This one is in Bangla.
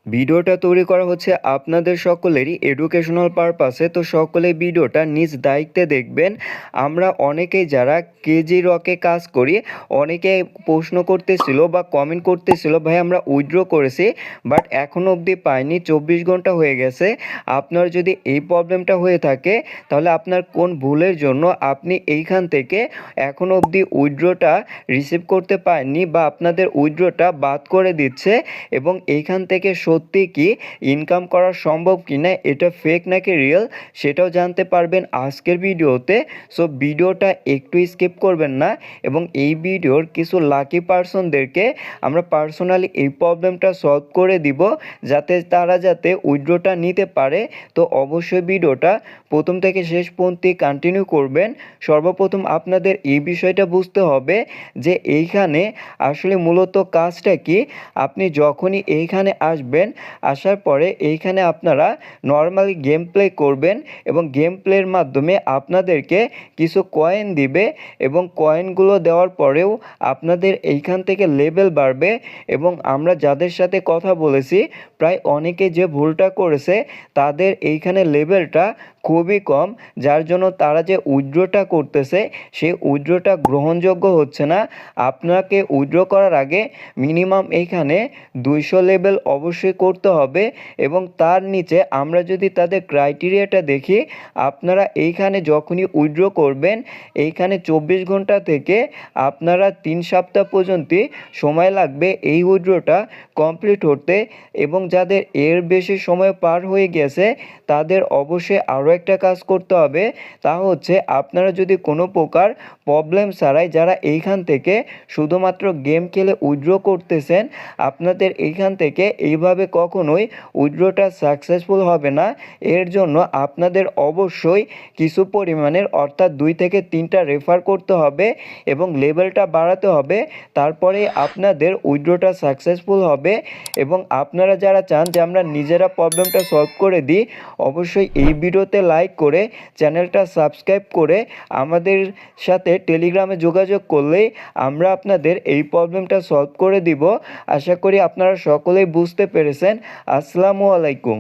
ভিডিওটা তৈরি করা হচ্ছে আপনাদের সকলেরই এডুকেশনাল পারপাসে। তো সকলে ভিডিওটা নিজ দায়িত্বে দেখবেন। আমরা অনেকেই যারা কেজি রকে কাজ করি, অনেকে প্রশ্ন করতেছিল বা কমেন্ট করতেছিল, ভাই আমরা উইথড্র করেছি বাট এখনও অবধি পাইনি, 24 ঘন্টা হয়ে গেছে। আপনার যদি এই প্রবলেমটা হয়ে থাকে তাহলে আপনার কোন ভুলের জন্য আপনি এইখান থেকে এখনও অবধি উইথড্রটা রিসিভ করতে পারেননি বা আপনাদের উইথড্রটা বাদ করে দিচ্ছে, এবং এইখান থেকে সত্যি কি ইনকাম করা সম্ভব কি না, এটা ফেক নাকি রিয়েল, সেটাও জানতে পারবেন আজকের ভিডিওতে। সো ভিডিওটা একটু স্কিপ করবেন না, এবং এই ভিডিওর কিছু লাকি পার্সনদেরকে আমরা পার্সোনালি এই প্রবলেমটা সলভ করে দিব যাতে উইথড্রটা নিতে পারে। তো অবশ্যই ভিডিওটা প্রথম থেকে শেষ পর্যন্ত কন্টিনিউ করবেন। সর্বপ্রথম আপনাদের এই বিষয়টা বুঝতে হবে যে এইখানে আসলে মূলত কাজটা কি। আপনি যখনই এইখানে আসবেন, আসার পরে এইখানে আপনারা নর্মালি গেম প্লে করবেন, এবং গেম প্লের মাধ্যমে আপনাদেরকে কিছু কয়েন দিবে, এবং কয়েনগুলো দেওয়ার পরেও আপনাদের এইখান থেকে লেভেল বাড়বে। এবং আমরা যাদের সাথে কথা বলেছি প্রায় অনেকে যে ভুলটা করেছে, তাদের এইখানে লেভেলটা খুবই কম, যার জন্য তারা যে উইথড্রটা করতেছে সেই উইথড্রটা গ্রহণযোগ্য হচ্ছে না। আপনাকে উইথড্র করার আগে মিনিমাম এইখানে 200 লেভেল অবশ্যই করতে হবে, এবং তার নিচে আমরা যদি তাদের ক্রাইটেরিয়াটা দেখি, আপনারা এইখানে যখনই উইথড্র করবেন এইখানে 24 ঘন্টা থেকে আপনারা 3 সপ্তাহ পর্যন্ত সময় লাগবে এই উইথড্রটা কমপ্লিট হতে। এবং যাদের এর বেশি সময় পার হয়ে গেছে তাদের অবশ্যই আরও একটা কাজ করতে হবে, তা হচ্ছে আপনারা যদি কোনো প্রকার প্রবলেম ছাড়াই যারা এইখান থেকে শুধুমাত্র গেম খেলে উইথড্র করতেছেন, আপনাদের এইখান থেকে এইভাবে কখনোই উইথড্রটা সাকসেসফুল হবে না। এর জন্য আপনাদের অবশ্যই কিছু পরিমাণের অর্থাৎ 2 থেকে 3টা রেফার করতে হবে এবং লেভেলটা বাড়াতে হবে, তারপরে আপনাদের উইথড্রটা সাকসেসফুল হবে। এবং আপনারা যারা চান যে আমরা নিজেরা প্রবলেমটা সলভ করে দিই, অবশ্যই এই ভিডিওতে লাইক করে চ্যানেলটা সাবস্ক্রাইব করে আমাদের সাথে টেলিগ্রামে যোগাযোগ করলেই আমরা আপনাদের এই প্রবলেমটা সলভ করে দিব। আশা করি আপনারা সকলেই বুঝতে পেরেছেন। আসসালামু আলাইকুম।